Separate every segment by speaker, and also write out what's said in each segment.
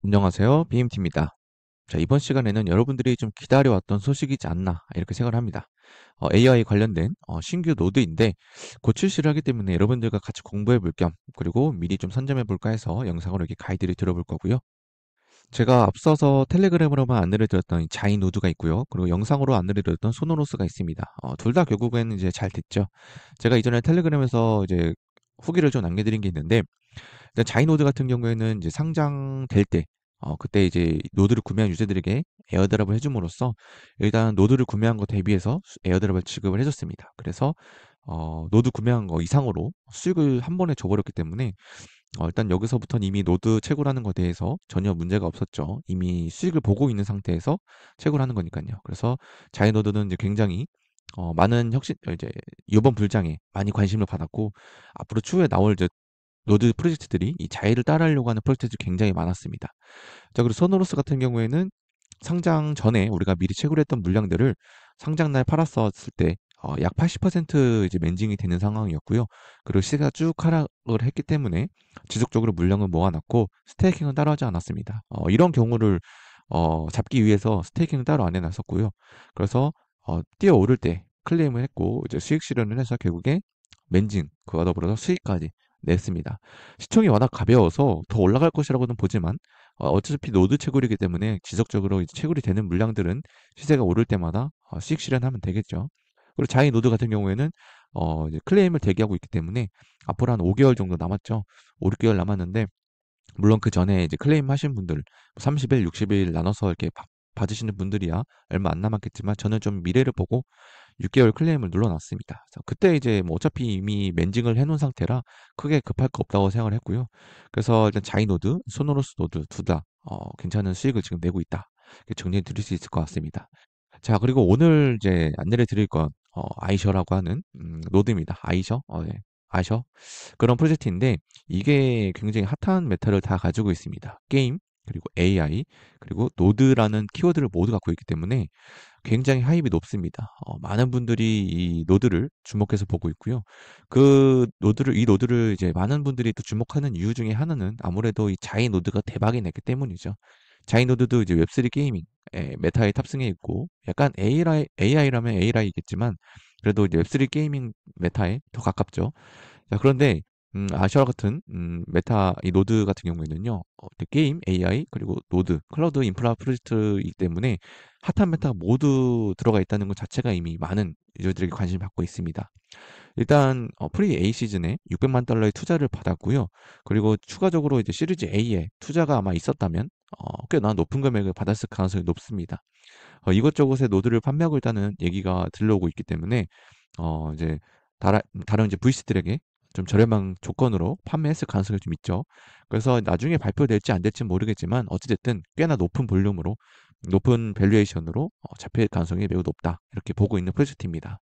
Speaker 1: 안녕하세요. BMT입니다. 자, 이번 시간에는 여러분들이 좀 기다려왔던 소식이지 않나, 이렇게 생각을 합니다. AI 관련된 신규 노드인데, 곧 출시를 하기 때문에 여러분들과 같이 공부해 볼 겸, 그리고 미리 좀 선점해 볼까 해서 영상으로 이렇게 가이드를 들어볼 거고요. 제가 앞서서 텔레그램으로만 안내를 드렸던 이 자이 노드가 있고요. 그리고 영상으로 안내를 드렸던 소노로스가 있습니다. 둘 다 결국에는 이제 잘 됐죠. 제가 이전에 텔레그램에서 이제 후기를 좀 남겨드린 게 있는데, 일단 자이노드 같은 경우에는 이제 상장될 때, 그때 이제 노드를 구매한 유저들에게 에어드랍을 해줌으로써 일단 노드를 구매한 거 대비해서 에어드랍을 지급을 해줬습니다. 그래서 노드 구매한 거 이상으로 수익을 한 번에 줘버렸기 때문에 일단 여기서부터는 이미 노드 채굴하는 것에 대해서 전혀 문제가 없었죠. 이미 수익을 보고 있는 상태에서 채굴하는 거니까요. 그래서 자이노드는 이제 굉장히 많은 혁신 이제 이번 불장에 많이 관심을 받았고 앞으로 추후에 나올 이제 노드 프로젝트들이 이 자이를 따라하려고 하는 프로젝트들이 굉장히 많았습니다. 자, 그리고 소노로스 같은 경우에는 상장 전에 우리가 미리 채굴했던 물량들을 상장날 팔았었을 때 약 80% 이제 멘징이 되는 상황이었고요. 그리고 시세가 쭉 하락을 했기 때문에 지속적으로 물량을 모아놨고 스테이킹은 따로 하지 않았습니다. 이런 경우를 잡기 위해서 스테이킹은 따로 안 해놨었고요. 그래서 뛰어오를 때 클레임을 했고 이제 수익 실현을 해서 결국에 멘징 그와 더불어서 수익까지 냈습니다. 시총이 워낙 가벼워서 더 올라갈 것이라고는 보지만 어차피 노드 채굴이기 때문에 지속적으로 이제 채굴이 되는 물량들은 시세가 오를 때마다 수익 실현하면 되겠죠. 그리고 자이 노드 같은 경우에는 이제 클레임을 대기하고 있기 때문에 앞으로 한 5개월 정도 남았죠. 5, 6개월 남았는데 물론 그 전에 이제 클레임 하신 분들 30일, 60일 나눠서 이렇게 받으시는 분들이야 얼마 안 남았겠지만 저는 좀 미래를 보고 6개월 클레임을 눌러놨습니다. 그래서 그때 이제 뭐 어차피 이미 멘징을 해놓은 상태라 크게 급할 거 없다고 생각을 했고요. 그래서 일단 자이 노드, 소노로스 노드 둘 다 괜찮은 수익을 지금 내고 있다. 이렇게 정리해 드릴 수 있을 것 같습니다. 자, 그리고 오늘 이제 안내를 드릴 건 아이셔라고 하는 노드입니다. 아이셔, 네. 아셔 그런 프로젝트인데 이게 굉장히 핫한 메타를 다 가지고 있습니다. 게임, 그리고 AI, 그리고 노드라는 키워드를 모두 갖고 있기 때문에 굉장히 하입이 높습니다. 많은 분들이 이 노드를 주목해서 보고 있고요. 이 노드를 이제 많은 분들이 또 주목하는 이유 중에 하나는 아무래도 이 자이 노드가 대박이 났기 때문이죠. 자이 노드도 이제 웹3 게이밍 메타에 탑승해 있고 약간 AI라면 AI겠지만 그래도 이제 웹3 게이밍 메타에 더 가깝죠. 자, 그런데 아시아 같은 메타 이 노드 같은 경우에는요. 게임, AI 그리고 노드, 클라우드 인프라 프로젝트이기 때문에 핫한 메타가 모두 들어가 있다는 것 자체가 이미 많은 유저들에게 관심을 받고 있습니다. 일단 프리 A 시즌에 600만 달러의 투자를 받았고요. 그리고 추가적으로 이제 시리즈 A에 투자가 아마 있었다면 꽤나 높은 금액을 받았을 가능성이 높습니다. 이것저것의 노드를 판매하고 있다는 얘기가 들려오고 있기 때문에 이제 다른 이제 VC들에게 좀 저렴한 조건으로 판매했을 가능성이 좀 있죠. 그래서 나중에 발표될지 안 될지는 모르겠지만 어찌됐든 꽤나 높은 볼륨으로 높은 밸류에이션으로 잡힐 가능성이 매우 높다. 이렇게 보고 있는 프로젝트입니다.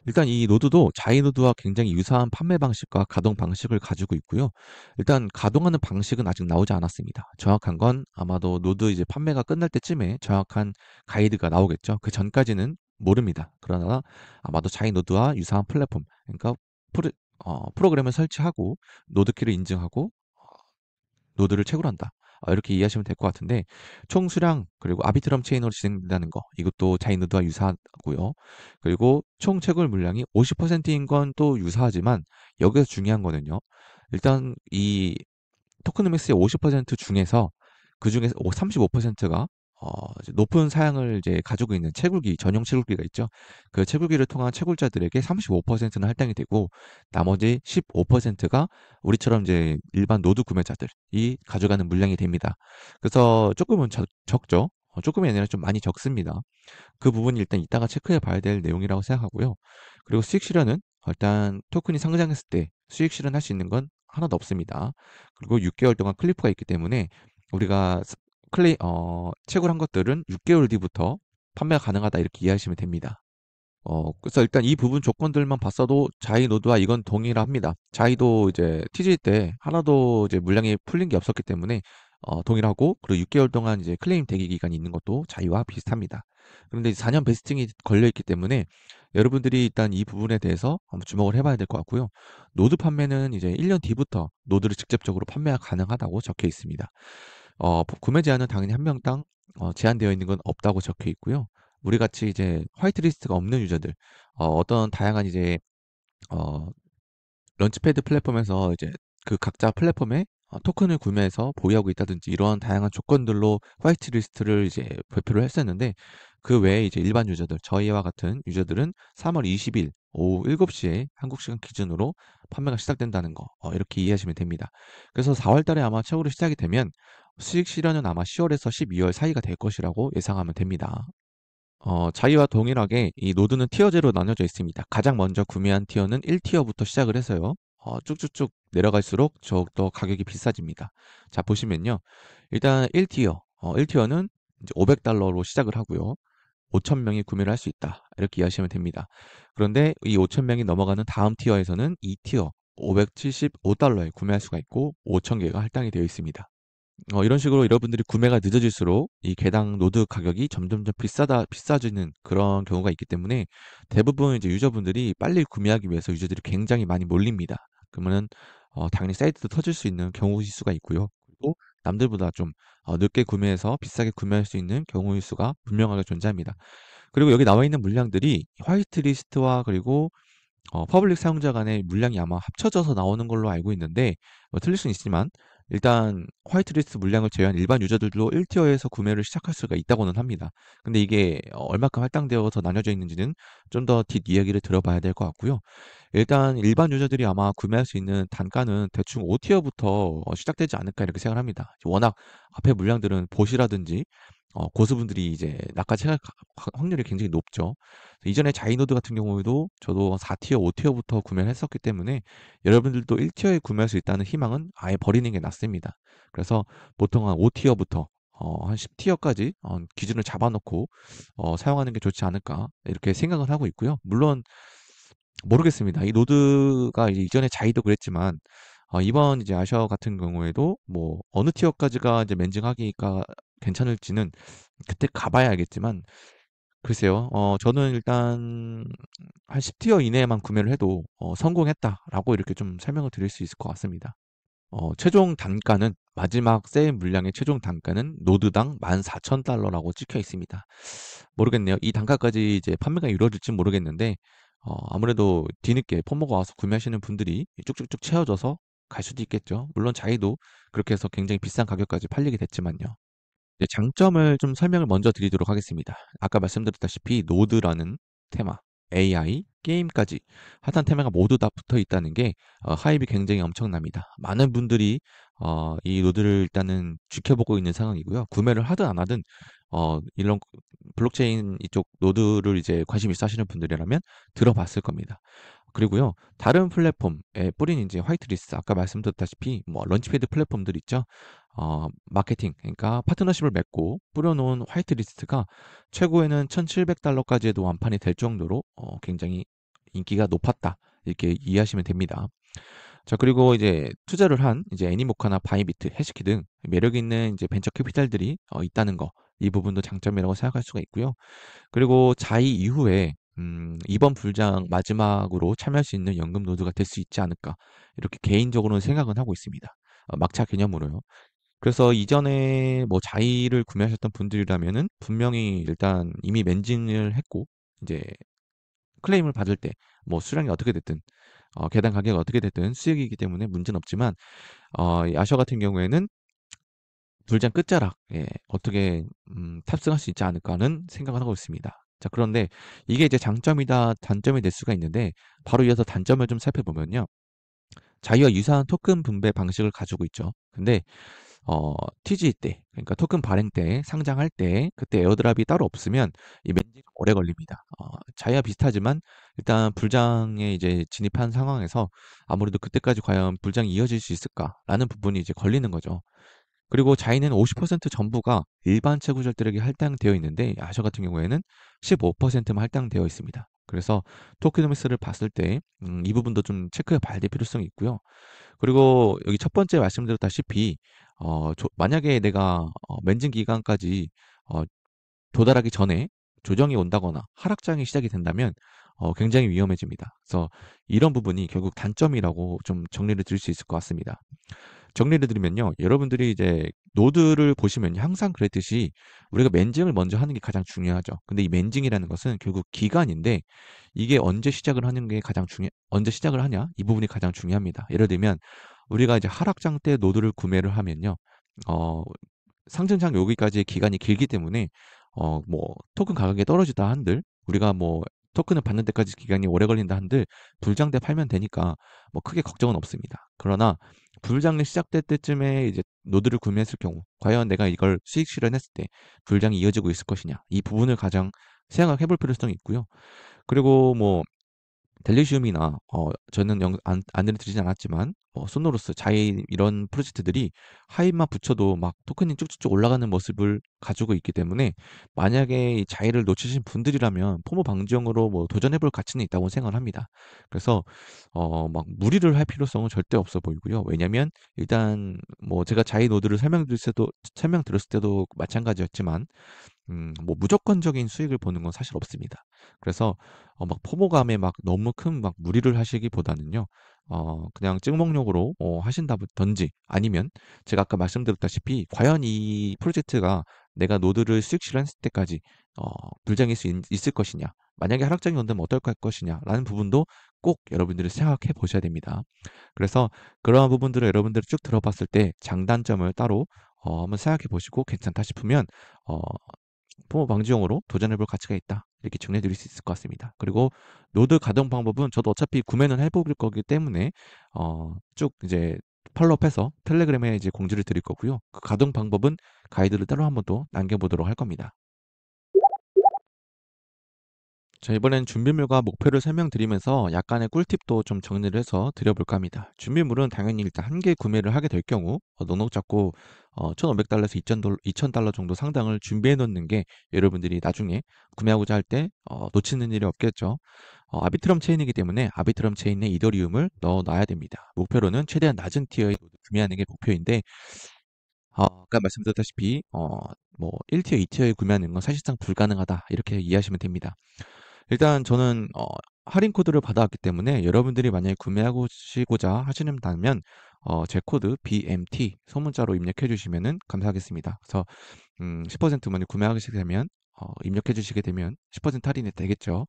Speaker 1: 일단 이 노드도 자이 노드와 굉장히 유사한 판매 방식과 가동 방식을 가지고 있고요. 일단 가동하는 방식은 아직 나오지 않았습니다. 정확한 건 아마도 노드 이제 판매가 끝날 때쯤에 정확한 가이드가 나오겠죠. 그 전까지는 모릅니다. 그러나 아마도 자이 노드와 유사한 플랫폼, 그러니까 프로그램을 설치하고 노드 키를 인증하고 노드를 채굴한다. 이렇게 이해하시면 될 것 같은데 총 수량 그리고 아비트럼 체인으로 진행된다는 거 이것도 자이노드와 유사하고요. 그리고 총 채굴 물량이 50%인 건 또 유사하지만 여기서 중요한 거는요. 일단 이 토크노믹스의 50% 중에서 그 중에서 35%가 높은 사양을 이제 가지고 있는 채굴기 전용 채굴기가 있죠. 그 채굴기를 통한 채굴자들에게 35%는 할당이 되고 나머지 15%가 우리처럼 이제 일반 노드 구매자들이 가져가는 물량이 됩니다. 그래서 조금은 적죠. 조금이 아니라 좀 많이 적습니다. 그 부분이 일단 이따가 체크해 봐야 될 내용이라고 생각하고요. 그리고 수익 실현은 일단 토큰이 상장했을 때 수익 실현할 수 있는 건 하나도 없습니다. 그리고 6개월 동안 클리프가 있기 때문에 우리가 채굴한 것들은 6개월 뒤부터 판매가 가능하다 이렇게 이해하시면 됩니다. 그래서 일단 이 부분 조건들만 봤어도 자이 노드와 이건 동일합니다. 자이도 이제 TG 때 하나도 이제 물량이 풀린 게 없었기 때문에 동일하고 그리고 6개월 동안 이제 클레임 대기 기간이 있는 것도 자이와 비슷합니다. 그런데 4년 베스팅이 걸려 있기 때문에 여러분들이 일단 이 부분에 대해서 한번 주목을 해봐야 될 것 같고요. 노드 판매는 이제 1년 뒤부터 노드를 직접적으로 판매가 가능하다고 적혀 있습니다. 구매 제한은 당연히 한 명당 제한되어 있는 건 없다고 적혀 있고요. 우리 같이 이제 화이트 리스트가 없는 유저들, 어떤 다양한 이제 어 런치패드 플랫폼에서 이제 그 각자 플랫폼에 토큰을 구매해서 보유하고 있다든지 이러한 다양한 조건들로 화이트 리스트를 이제 발표를 했었는데, 그 외에 이제 일반 유저들, 저희와 같은 유저들은 3월 20일 오후 7시에 한국 시간 기준으로 판매가 시작된다는 거, 이렇게 이해하시면 됩니다. 그래서 4월 달에 아마 최고로 시작이 되면 수익 실현은 아마 10월에서 12월 사이가 될 것이라고 예상하면 됩니다. 자이와 동일하게 이 노드는 티어제로 나뉘어져 있습니다. 가장 먼저 구매한 티어는 1티어부터 시작을 해서요. 쭉쭉쭉 내려갈수록 더욱더 가격이 비싸집니다. 자, 보시면요. 일단 1티어, 1티어는 이제 $500로 시작을 하고요. 5,000명이 구매를 할 수 있다. 이렇게 이해하시면 됩니다. 그런데 이 5,000명이 넘어가는 다음 티어에서는 2티어, $575에 구매할 수가 있고 5,000개가 할당이 되어 있습니다. 이런 식으로 여러분들이 구매가 늦어질수록 이 개당 노드 가격이 점점점 비싸지는 그런 경우가 있기 때문에 대부분 이제 유저분들이 빨리 구매하기 위해서 유저들이 굉장히 많이 몰립니다. 그러면은 당연히 사이트도 터질 수 있는 경우일 수가 있고요. 그리고 남들보다 좀 늦게 구매해서 비싸게 구매할 수 있는 경우일 수가 분명하게 존재합니다. 그리고 여기 나와 있는 물량들이 화이트 리스트와 그리고 퍼블릭 사용자 간의 물량이 아마 합쳐져서 나오는 걸로 알고 있는데, 틀릴 수는 있지만 일단 화이트리스트 물량을 제외한 일반 유저들도 1티어에서 구매를 시작할 수가 있다고는 합니다. 근데 이게 얼마큼 할당되어서 나눠져 있는지는 좀 더 뒷이야기를 들어봐야 될 것 같고요. 일단 일반 유저들이 아마 구매할 수 있는 단가는 대충 5티어부터 시작되지 않을까 이렇게 생각을 합니다. 워낙 앞에 물량들은 보시라든지 고수분들이 이제 낚아채갈 확률이 굉장히 높죠. 이전에 자이노드 같은 경우에도 저도 4티어, 5티어부터 구매를 했었기 때문에 여러분들도 1티어에 구매할 수 있다는 희망은 아예 버리는 게 낫습니다. 그래서 보통 한 5티어부터 한 10티어까지 기준을 잡아놓고 사용하는 게 좋지 않을까 이렇게 생각을 하고 있고요. 물론 모르겠습니다. 이 노드가 이제 이전에 자이도 그랬지만 이번 이제 아셔 같은 경우에도 뭐 어느 티어까지가 이제 맨징하기가 괜찮을지는 그때 가봐야 알겠지만, 글쎄요. 저는 일단 한 10티어 이내에만 구매를 해도 성공했다라고 이렇게 좀 설명을 드릴 수 있을 것 같습니다. 최종 단가는 마지막 세일 물량의 최종 단가는 노드당 14,000달러라고 찍혀 있습니다. 모르겠네요. 이 단가까지 이제 판매가 이루어질지 모르겠는데 아무래도 뒤늦게 포모가 와서 구매하시는 분들이 쭉쭉쭉 채워져서 갈 수도 있겠죠. 물론 자이도 그렇게 해서 굉장히 비싼 가격까지 팔리게 됐지만요. 이제 장점을 좀 설명을 먼저 드리도록 하겠습니다. 아까 말씀드렸다시피 노드라는 테마, AI, 게임까지 핫한 테마가 모두 다 붙어 있다는 게 하입이 굉장히 엄청납니다. 많은 분들이 이 노드를 일단은 지켜보고 있는 상황이고요. 구매를 하든 안 하든 이런 블록체인 이쪽 노드를 이제 관심 있어 하시는 분들이라면 들어봤을 겁니다. 그리고요, 다른 플랫폼에 뿌린 이제 화이트리스트, 아까 말씀드렸다시피 뭐 런치패드 플랫폼들 있죠. 마케팅, 그러니까 파트너십을 맺고 뿌려놓은 화이트리스트가 최고에는 $1,700까지도 완판이 될 정도로 굉장히 인기가 높았다. 이렇게 이해하시면 됩니다. 자, 그리고 이제 투자를 한 이제 애니모카나 바이비트, 해시키 등 매력 있는 이제 벤처 캐피탈들이 있다는 거, 이 부분도 장점이라고 생각할 수가 있고요. 그리고 자이 이후에 이번 불장 마지막으로 참여할 수 있는 연금 노드가 될 수 있지 않을까 이렇게 개인적으로는 생각은 하고 있습니다. 막차 개념으로요. 그래서 이전에 뭐 자이를 구매하셨던 분들이라면은 분명히 일단 이미 맨징을 했고 이제 클레임을 받을 때 뭐 수량이 어떻게 됐든 개당 가격이 어떻게 됐든 수익이기 때문에 문제는 없지만, 이 아셔 같은 경우에는 불장 끝자락, 예, 어떻게 탑승할 수 있지 않을까 하는 생각을 하고 있습니다. 자, 그런데 이게 이제 장점이다 단점이 될 수가 있는데, 바로 이어서 단점을 좀 살펴보면요. 자기와 유사한 토큰 분배 방식을 가지고 있죠. 근데 TG 때, 그러니까 토큰 발행 때, 상장할 때 그때 에어드랍이 따로 없으면 이 맨지가 오래 걸립니다. 자이와 비슷하지만 일단 불장에 이제 진입한 상황에서 아무래도 그때까지 과연 불장이 이어질 수 있을까라는 부분이 이제 걸리는 거죠. 그리고 자이는 50% 전부가 일반 채굴절들에게 할당되어 있는데, 아셔 같은 경우에는 15%만 할당되어 있습니다. 그래서 토크노미스를 봤을 때 이 부분도 좀 체크해 봐야 될 필요성이 있고요. 그리고 여기 첫 번째 말씀드렸다시피 만약에 내가 맨징 기간까지 어 도달하기 전에 조정이 온다거나 하락장이 시작이 된다면 굉장히 위험해집니다. 그래서 이런 부분이 결국 단점이라고 좀 정리를 드릴 수 있을 것 같습니다. 정리를 드리면요. 여러분들이 이제 노드를 보시면요. 항상 그랬듯이 우리가 맨징을 먼저 하는 게 가장 중요하죠. 근데 이 맨징이라는 것은 결국 기간인데 이게 언제 시작을 하냐? 이 부분이 가장 중요합니다. 예를 들면 우리가 이제 하락장 때 노드를 구매를 하면요. 어, 상승장 여기까지의 기간이 길기 때문에 뭐 토큰 가격이 떨어지다 한들 우리가 뭐 토큰을 받는 데까지 기간이 오래 걸린다 한들 불장 때 팔면 되니까 뭐 크게 걱정은 없습니다. 그러나 불장이 시작될 때쯤에 이제 노드를 구매했을 경우 과연 내가 이걸 수익 실현했을 때 불장이 이어지고 있을 것이냐 이 부분을 가장 생각해 볼 필요성이 있고요. 그리고 뭐 델리시움이나 저는 안내를 드리진 않았지만 소노로스, 자이 이런 프로젝트들이 하이만 붙여도 막 토큰이 쭉쭉쭉 올라가는 모습을 가지고 있기 때문에 만약에 이 자이를 놓치신 분들이라면 포모 방지용으로 뭐 도전해 볼 가치는 있다고 생각을 합니다. 그래서 막 무리를 할 필요성은 절대 없어 보이고요. 왜냐면 일단 뭐 제가 자이 노드를 설명드렸을 때도 마찬가지였지만 뭐 무조건적인 수익을 보는 건 사실 없습니다. 그래서 막 포모감에 막 너무 큰 막 무리를 하시기보다는요. 그냥 찍먹용으로 하신다든지 아니면 제가 아까 말씀드렸다시피 과연 이 프로젝트가 내가 노드를 수익 실현했을 때까지 어 불장일 수 있을 것이냐. 만약에 하락장이 온다면 어떨 것이냐라는 부분도 꼭 여러분들이 생각해 보셔야 됩니다. 그래서 그러한 부분들을 여러분들이 쭉 들어봤을 때 장단점을 따로 한번 생각해 보시고 괜찮다 싶으면 어 포모 방지용으로 도전해 볼 가치가 있다. 이렇게 정리해 드릴 수 있을 것 같습니다. 그리고 노드 가동 방법은 저도 어차피 구매는 해 볼 거기 때문에 쭉 이제 팔로우해서 텔레그램에 이제 공지를 드릴 거고요. 그 가동 방법은 가이드를 따로 한번 또 남겨 보도록 할 겁니다. 자, 이번엔 준비물과 목표를 설명드리면서 약간의 꿀팁도 좀 정리를 해서 드려볼까 합니다. 준비물은 당연히 일단 한 개 구매를 하게 될 경우 넉넉 잡고 1,500달러에서 2,000달러 정도 상당을 준비해 놓는 게 여러분들이 나중에 구매하고자 할 때 놓치는 일이 없겠죠. 아비트럼 체인이기 때문에 아비트럼 체인에 이더리움을 넣어 놔야 됩니다. 목표로는 최대한 낮은 티어의 노드 구매하는 게 목표인데 아까 말씀드렸다시피 뭐 1티어, 2티어에 구매하는 건 사실상 불가능하다. 이렇게 이해하시면 됩니다. 일단 저는 할인 코드를 받아왔기 때문에 여러분들이 만약에 구매하시고자 하시는다면 제 코드 BMT 소문자로 입력해 주시면은 감사하겠습니다. 그래서 10% 만약 구매하시게 되면 입력해 주시게 되면 10% 할인이 되겠죠.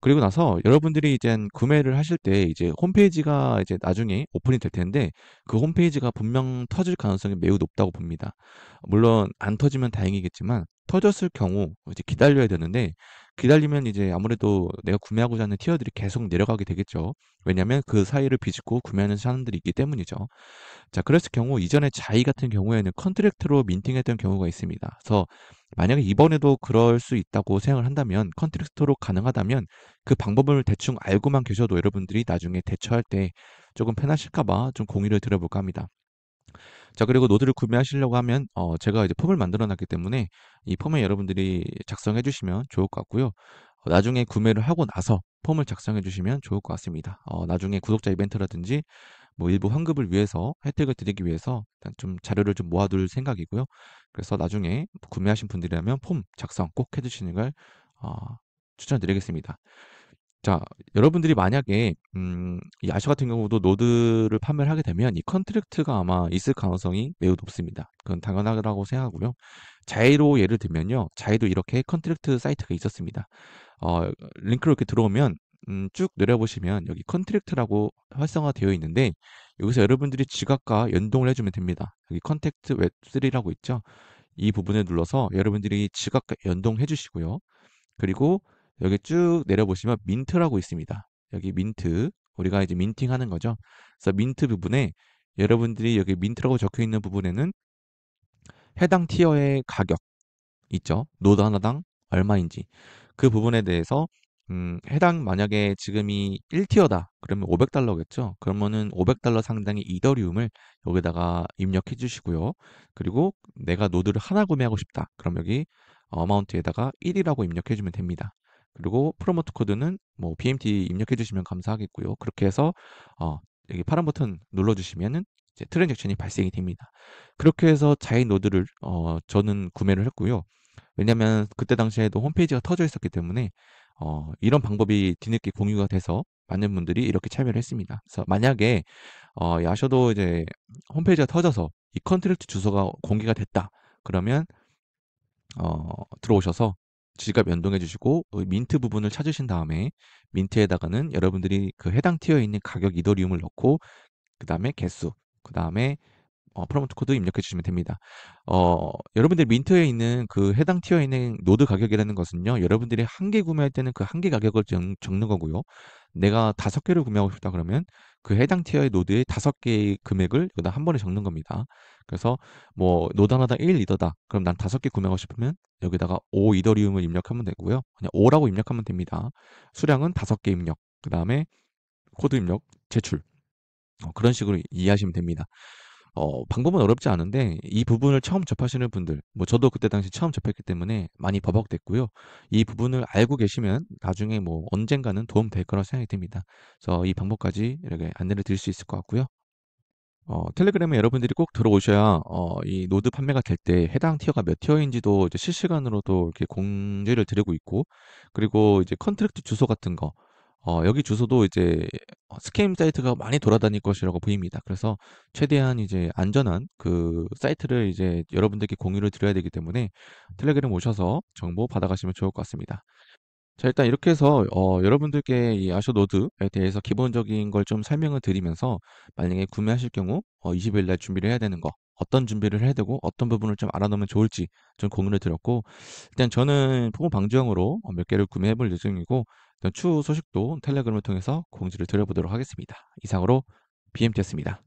Speaker 1: 그리고 나서 여러분들이 이젠 구매를 하실 때 이제 홈페이지가 이제 나중에 오픈이 될 텐데 그 홈페이지가 분명 터질 가능성이 매우 높다고 봅니다. 물론 안 터지면 다행이겠지만 터졌을 경우 이제 기다려야 되는데 기다리면 이제 아무래도 내가 구매하고자 하는 티어들이 계속 내려가게 되겠죠. 왜냐하면 그 사이를 비집고 구매하는 사람들이 있기 때문이죠. 자, 그랬을 경우 이전에 자이 같은 경우에는 컨트랙트로 민팅했던 경우가 있습니다. 그래서 만약에 이번에도 그럴 수 있다고 생각을 한다면 컨트랙트로 가능하다면 그 방법을 대충 알고만 계셔도 여러분들이 나중에 대처할 때 조금 편하실까 봐 좀 공유를 드려볼까 합니다. 자, 그리고 노드를 구매하시려고 하면 제가 이제 폼을 만들어 놨기 때문에 이 폼에 여러분들이 작성해 주시면 좋을 것 같고요. 나중에 구매를 하고 나서 폼을 작성해 주시면 좋을 것 같습니다. 나중에 구독자 이벤트라든지 뭐 일부 환급을 위해서 혜택을 드리기 위해서 일단 좀 자료를 좀 모아둘 생각이고요. 그래서 나중에 구매하신 분들이라면 폼 작성 꼭 해주시는 걸 어, 추천드리겠습니다. 자, 여러분들이 만약에 이 아쇼 같은 경우도 노드를 판매를 하게 되면 이 컨트랙트가 아마 있을 가능성이 매우 높습니다. 그건 당연하다고 생각하고요. 자이로 예를 들면요. 자이도 이렇게 컨트랙트 사이트가 있었습니다. 링크로 이렇게 들어오면 쭉 내려보시면 여기 컨트랙트라고 활성화되어 있는데 여기서 여러분들이 지갑과 연동을 해주면 됩니다. 여기 컨택트 웹3라고 있죠. 이 부분을 눌러서 여러분들이 지갑과 연동해 주시고요. 그리고 여기 쭉 내려보시면 민트라고 있습니다. 여기 민트, 우리가 이제 민팅하는 거죠. 그래서 민트 부분에 여러분들이 여기 민트라고 적혀 있는 부분에는 해당 티어의 가격 있죠. 노드 하나당 얼마인지 그 부분에 대해서 해당 만약에 지금이 1티어다 그러면 500달러겠죠. 그러면은 500달러 상당의 이더리움을 여기다가 입력해 주시고요. 그리고 내가 노드를 하나 구매하고 싶다. 그럼 여기 어마운트에다가 1이라고 입력해 주면 됩니다. 그리고 프로모트 코드는 뭐 BMT 입력해 주시면 감사하겠고요. 그렇게 해서 여기 파란 버튼 눌러 주시면은 이제 트랜잭션이 발생이 됩니다. 그렇게 해서 자이 노드를 저는 구매를 했고요. 왜냐면 그때 당시에도 홈페이지가 터져 있었기 때문에 이런 방법이 뒤늦게 공유가 돼서 많은 분들이 이렇게 참여를 했습니다. 그래서 만약에 이 아셔도 이제 홈페이지가 터져서 이 컨트랙트 주소가 공개가 됐다. 그러면 들어오셔서 지갑 연동해 주시고 민트 부분을 찾으신 다음에 민트에다가는 여러분들이 그 해당 티어에 있는 가격 이더리움을 넣고 그다음에 개수, 그다음에 프로모트 코드 입력해 주시면 됩니다. 여러분들 민트에 있는 그 해당 티어에 있는 노드 가격이라는 것은요, 여러분들이 한 개 구매할 때는 그 한 개 가격을 적는 거고요. 내가 5개를 구매하고 싶다 그러면 그 해당 티어의 노드의 5개의 금액을 여기다 한 번에 적는 겁니다. 그래서 뭐 노드 하나당 1 이더다. 그럼 난 5개 구매하고 싶으면 여기다가 5 이더리움을 입력하면 되고요. 그냥 5라고 입력하면 됩니다. 수량은 5개 입력. 그다음에 코드 입력, 제출. 그런 식으로 이해하시면 됩니다. 방법은 어렵지 않은데 이 부분을 처음 접하시는 분들, 뭐 저도 그때 당시 처음 접했기 때문에 많이 버벅댔고요. 이 부분을 알고 계시면 나중에 뭐 언젠가는 도움 될 거라 생각이 듭니다. 그래서 이 방법까지 이렇게 안내를 드릴 수 있을 것 같고요. 텔레그램에 여러분들이 꼭 들어오셔야 이 노드 판매가 될 때 해당 티어가 몇 티어인지도 이제 실시간으로도 이렇게 공지를 드리고 있고, 그리고 이제 컨트랙트 주소 같은 거, 여기 주소도 이제 스캠 사이트가 많이 돌아다닐 것이라고 보입니다. 그래서 최대한 이제 안전한 그 사이트를 이제 여러분들께 공유를 드려야 되기 때문에 텔레그램 오셔서 정보 받아가시면 좋을 것 같습니다. 자, 일단 이렇게 해서 여러분들께 이 아쇼 노드에 대해서 기본적인 걸 좀 설명을 드리면서 만약에 구매하실 경우 20일 날 준비를 해야 되는 거, 어떤 준비를 해야 되고 어떤 부분을 좀 알아놓으면 좋을지 좀 공유를 드렸고, 일단 저는 포모 방지형으로 몇 개를 구매해 볼 예정이고, 일단 추후 소식도 텔레그램을 통해서 공지를 드려보도록 하겠습니다. 이상으로 BMT였습니다.